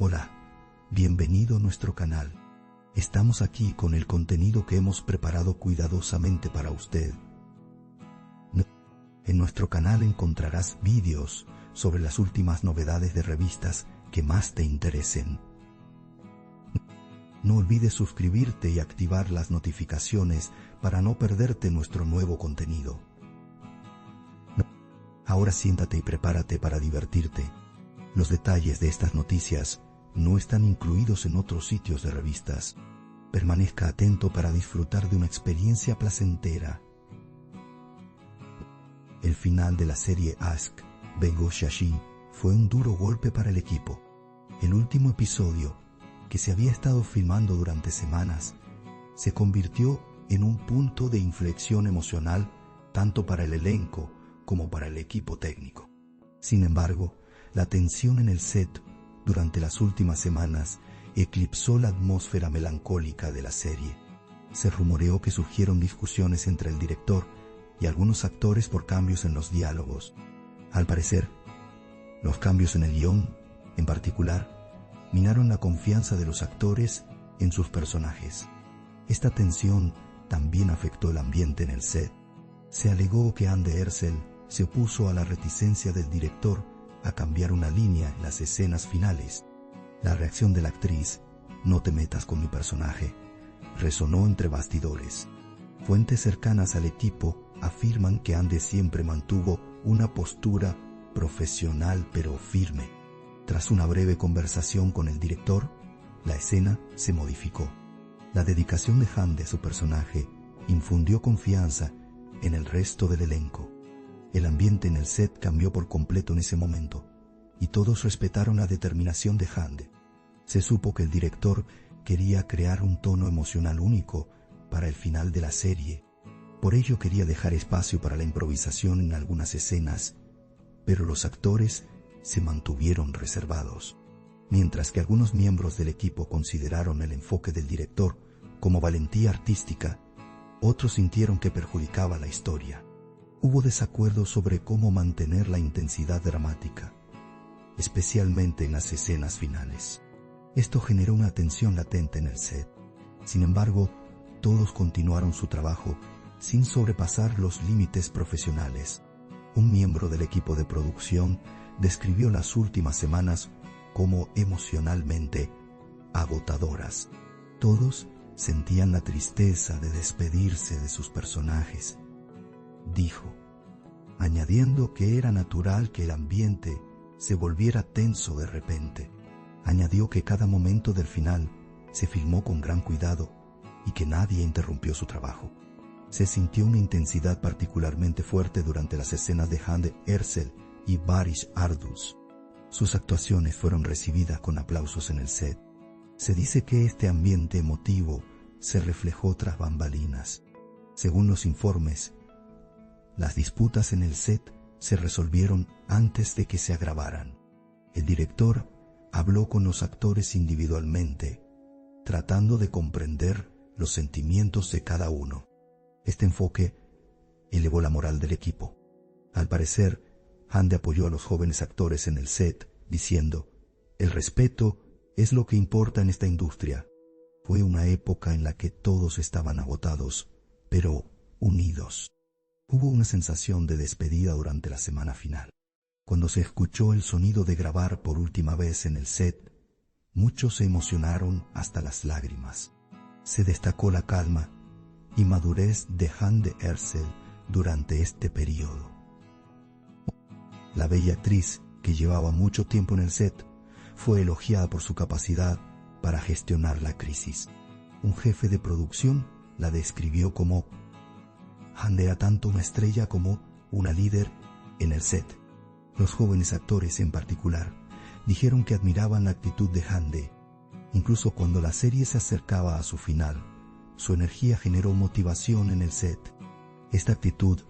Hola, bienvenido a nuestro canal. Estamos aquí con el contenido que hemos preparado cuidadosamente para usted. En nuestro canal encontrarás vídeos sobre las últimas novedades de revistas que más te interesen. No olvides suscribirte y activar las notificaciones para no perderte nuestro nuevo contenido. Ahora siéntate y prepárate para divertirte. Los detalles de estas noticias no están incluidos en otros sitios de revistas. Permanezca atento para disfrutar de una experiencia placentera. El final de la serie Ask Bego Shashi fue un duro golpe para el equipo. El último episodio, que se había estado filmando durante semanas, se convirtió en un punto de inflexión emocional tanto para el elenco como para el equipo técnico. Sin embargo, la tensión en el set durante las últimas semanas eclipsó la atmósfera melancólica de la serie. Se rumoreó que surgieron discusiones entre el director y algunos actores por cambios en los diálogos. Al parecer, los cambios en el guión, en particular, minaron la confianza de los actores en sus personajes. Esta tensión también afectó el ambiente en el set. Se alegó que Hande Erçel se opuso a la reticencia del director a cambiar una línea en las escenas finales. La reacción de la actriz, "No te metas con mi personaje", resonó entre bastidores. Fuentes cercanas al equipo afirman que Hande siempre mantuvo una postura profesional pero firme. Tras una breve conversación con el director, la escena se modificó. La dedicación de Hande a su personaje infundió confianza en el resto del elenco. El ambiente en el set cambió por completo en ese momento, y todos respetaron la determinación de Hande. Se supo que el director quería crear un tono emocional único para el final de la serie. Por ello quería dejar espacio para la improvisación en algunas escenas, pero los actores se mantuvieron reservados. Mientras que algunos miembros del equipo consideraron el enfoque del director como valentía artística, otros sintieron que perjudicaba la historia. Hubo desacuerdos sobre cómo mantener la intensidad dramática, especialmente en las escenas finales. Esto generó una tensión latente en el set. Sin embargo, todos continuaron su trabajo sin sobrepasar los límites profesionales. Un miembro del equipo de producción describió las últimas semanas como emocionalmente agotadoras. Todos sentían la tristeza de despedirse de sus personajes, dijo, añadiendo que era natural que el ambiente se volviera tenso de repente. Añadió que cada momento del final se filmó con gran cuidado y que nadie interrumpió su trabajo. Se sintió una intensidad particularmente fuerte durante las escenas de Hande Erçel y Barış Arduç. Sus actuaciones fueron recibidas con aplausos en el set. Se dice que este ambiente emotivo se reflejó tras bambalinas. Según los informes, las disputas en el set se resolvieron antes de que se agravaran. El director habló con los actores individualmente, tratando de comprender los sentimientos de cada uno. Este enfoque elevó la moral del equipo. Al parecer, Hande apoyó a los jóvenes actores en el set, diciendo, "El respeto es lo que importa en esta industria". Fue una época en la que todos estaban agotados, pero unidos. Hubo una sensación de despedida durante la semana final. Cuando se escuchó el sonido de grabar por última vez en el set, muchos se emocionaron hasta las lágrimas. Se destacó la calma y madurez de Hande Erçel durante este periodo. La bella actriz, que llevaba mucho tiempo en el set, fue elogiada por su capacidad para gestionar la crisis. Un jefe de producción la describió como: Hande era tanto una estrella como una líder en el set. Los jóvenes actores en particular dijeron que admiraban la actitud de Hande. Incluso cuando la serie se acercaba a su final, su energía generó motivación en el set. Esta actitud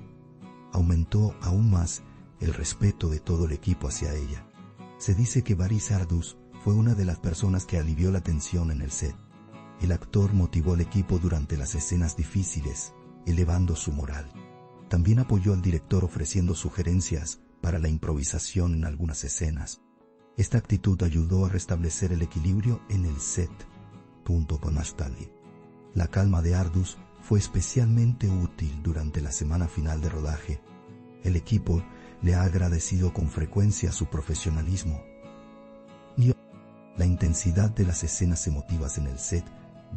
aumentó aún más el respeto de todo el equipo hacia ella. Se dice que Barış Arduç fue una de las personas que alivió la tensión en el set. El actor motivó al equipo durante las escenas difíciles, elevando su moral. También apoyó al director ofreciendo sugerencias para la improvisación en algunas escenas. Esta actitud ayudó a restablecer el equilibrio en el set. Con más tarde. La calma de Ardus fue especialmente útil durante la semana final de rodaje. El equipo le ha agradecido con frecuencia su profesionalismo. Y la intensidad de las escenas emotivas en el set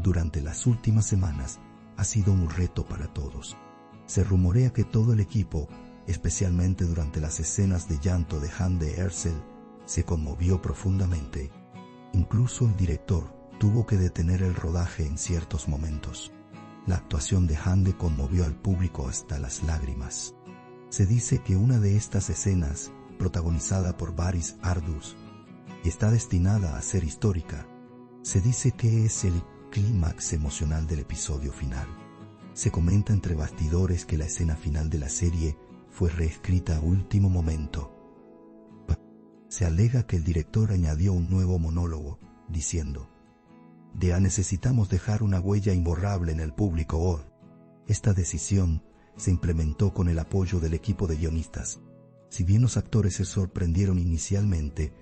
durante las últimas semanas ha sido un reto para todos. Se rumorea que todo el equipo, especialmente durante las escenas de llanto de Hande Erçel, se conmovió profundamente. Incluso el director tuvo que detener el rodaje en ciertos momentos. La actuación de Hande conmovió al público hasta las lágrimas. Se dice que una de estas escenas, protagonizada por Barış Arduç, está destinada a ser histórica. Se dice que es el clímax emocional del episodio final. Se comenta entre bastidores que la escena final de la serie fue reescrita a último momento. Se alega que el director añadió un nuevo monólogo, diciendo: "Ya necesitamos dejar una huella imborrable en el público hoy". Esta decisión se implementó con el apoyo del equipo de guionistas. Si bien los actores se sorprendieron inicialmente,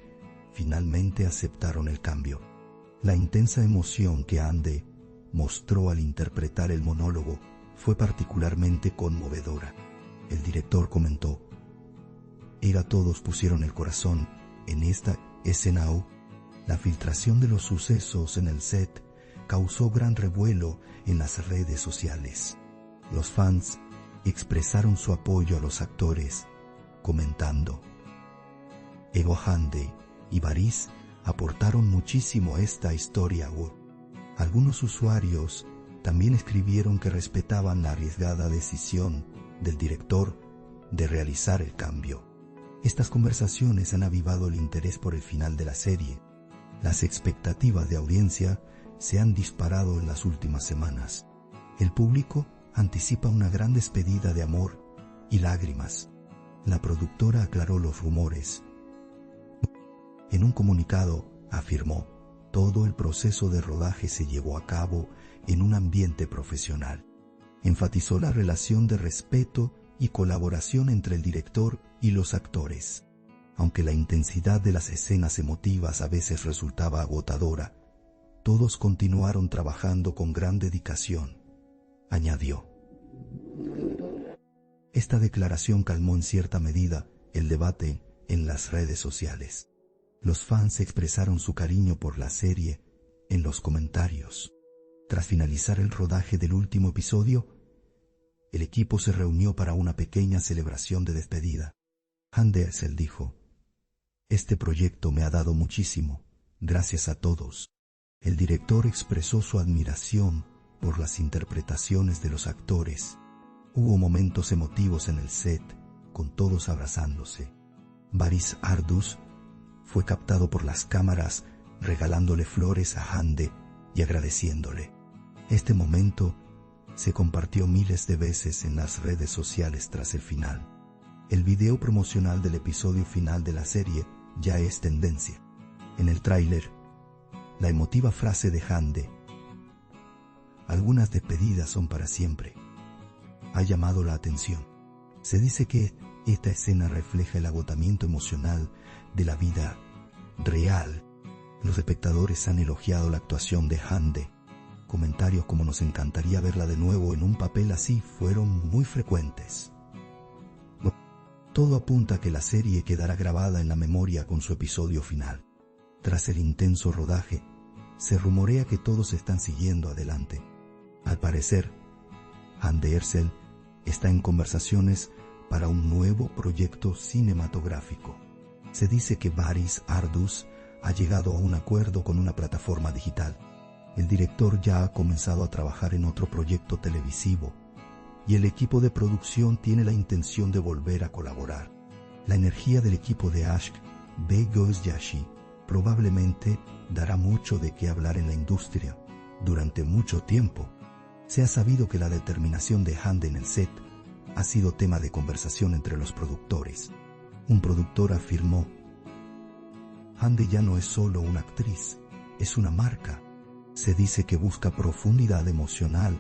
finalmente aceptaron el cambio. La intensa emoción que Hande mostró al interpretar el monólogo fue particularmente conmovedora. El director comentó: todos pusieron el corazón en esta escena. La filtración de los sucesos en el set causó gran revuelo en las redes sociales. Los fans expresaron su apoyo a los actores, comentando: Hande y Barış aportaron muchísimo a esta historia. Algunos usuarios también escribieron que respetaban la arriesgada decisión del director de realizar el cambio. Estas conversaciones han avivado el interés por el final de la serie. Las expectativas de audiencia se han disparado en las últimas semanas. El público anticipa una gran despedida de amor y lágrimas. La productora aclaró los rumores. En un comunicado afirmó: todo el proceso de rodaje se llevó a cabo en un ambiente profesional. Enfatizó la relación de respeto y colaboración entre el director y los actores. Aunque la intensidad de las escenas emotivas a veces resultaba agotadora, todos continuaron trabajando con gran dedicación, añadió. Esta declaración calmó en cierta medida el debate en las redes sociales. Los fans expresaron su cariño por la serie en los comentarios. Tras finalizar el rodaje del último episodio, el equipo se reunió para una pequeña celebración de despedida. Hande Erçel dijo: "Este proyecto me ha dado muchísimo, gracias a todos". El director expresó su admiración por las interpretaciones de los actores. Hubo momentos emotivos en el set, con todos abrazándose. Barış Arduç fue captado por las cámaras regalándole flores a Hande y agradeciéndole. Este momento se compartió miles de veces en las redes sociales tras el final. El video promocional del episodio final de la serie ya es tendencia. En el tráiler, la emotiva frase de Hande: "Algunas despedidas son para siempre", ha llamado la atención. Se dice que esta escena refleja el agotamiento emocional de la vida real. Los espectadores han elogiado la actuación de Hande. Comentarios como "nos encantaría verla de nuevo en un papel así" fueron muy frecuentes. Todo apunta a que la serie quedará grabada en la memoria con su episodio final. Tras el intenso rodaje, se rumorea que todos están siguiendo adelante. Al parecer, Hande Erçel está en conversaciones para un nuevo proyecto cinematográfico. Se dice que Barış Arduç ha llegado a un acuerdo con una plataforma digital. El director ya ha comenzado a trabajar en otro proyecto televisivo y el equipo de producción tiene la intención de volver a colaborar. La energía del equipo de Aşk ve Gözyaşı probablemente dará mucho de qué hablar en la industria durante mucho tiempo. Se ha sabido que la determinación de Hande en el set ha sido tema de conversación entre los productores. Un productor afirmó: "Hande ya no es solo una actriz, es una marca". Se dice que busca profundidad emocional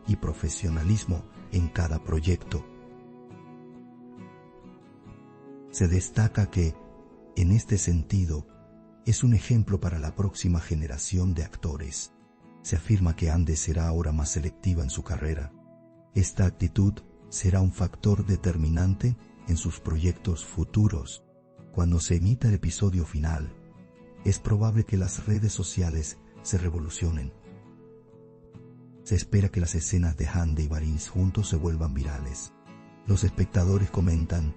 y profesionalismo en cada proyecto. Se destaca que, en este sentido, Es un ejemplo para la próxima generación de actores. Se afirma que Ande será ahora más selectiva en su carrera. Esta actitud será un factor determinante en sus proyectos futuros. Cuando se emita el episodio final, es probable que las redes sociales se revolucionen. Se espera que las escenas de Hande y Varys juntos se vuelvan virales. Los espectadores comentan: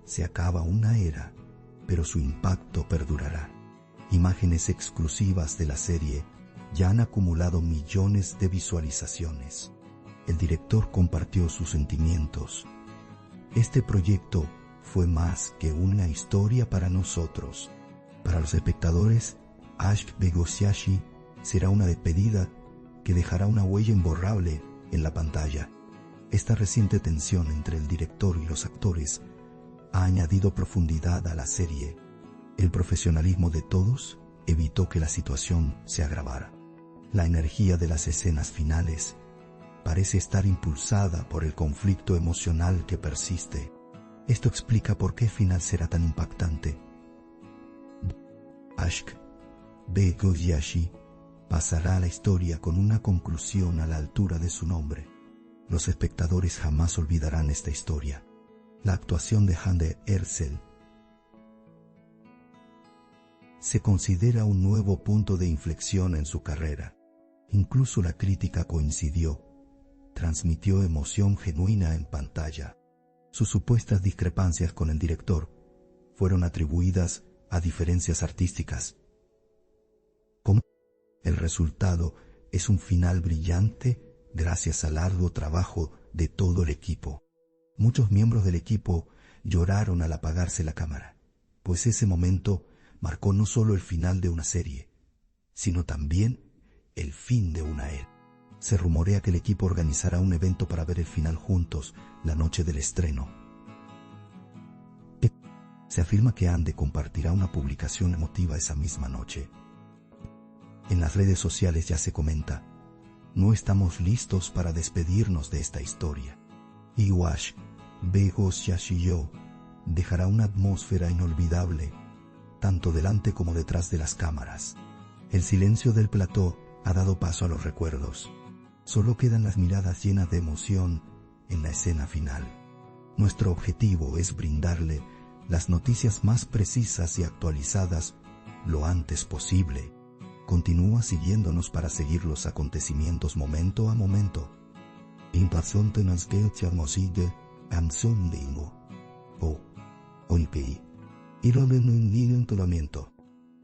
se acaba una era, pero su impacto perdurará. Imágenes exclusivas de la serie ya han acumulado millones de visualizaciones. El director compartió sus sentimientos. Este proyecto fue más que una historia para nosotros. Para los espectadores, Aşk Begoşyaşi será una despedida que dejará una huella imborrable en la pantalla. Esta reciente tensión entre el director y los actores ha añadido profundidad a la serie. El profesionalismo de todos evitó que la situación se agravara. La energía de las escenas finales parece estar impulsada por el conflicto emocional que persiste. Esto explica por qué el final será tan impactante. Aşk Begoşyaşi pasará a la historia con una conclusión a la altura de su nombre. Los espectadores jamás olvidarán esta historia. La actuación de Hande Erçel se considera un nuevo punto de inflexión en su carrera. Incluso la crítica coincidió. Transmitió emoción genuina en pantalla. Sus supuestas discrepancias con el director fueron atribuidas a diferencias artísticas. Como el resultado es un final brillante gracias al arduo trabajo de todo el equipo. Muchos miembros del equipo lloraron al apagarse la cámara, pues ese momento marcó no solo el final de una serie, sino también el fin de una era. Se rumorea que el equipo organizará un evento para ver el final juntos la noche del estreno. Se afirma que Ande compartirá una publicación emotiva esa misma noche. En las redes sociales ya se comenta: no estamos listos para despedirnos de esta historia. Y Aşk Begoşyaşi dejará una atmósfera inolvidable, tanto delante como detrás de las cámaras. El silencio del plató ha dado paso a los recuerdos. Solo quedan las miradas llenas de emoción en la escena final. Nuestro objetivo es brindarle las noticias más precisas y actualizadas lo antes posible. Continúa siguiéndonos para seguir los acontecimientos momento a momento.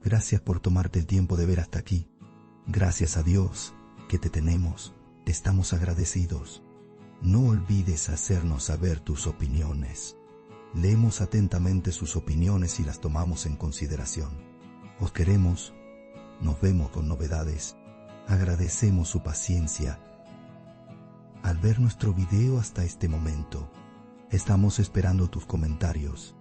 Gracias por tomarte el tiempo de ver hasta aquí. Gracias a Dios que te tenemos, te estamos agradecidos. No olvides hacernos saber tus opiniones. Leemos atentamente sus opiniones y las tomamos en consideración. Os queremos, nos vemos con novedades. Agradecemos su paciencia al ver nuestro video hasta este momento. Estamos esperando tus comentarios.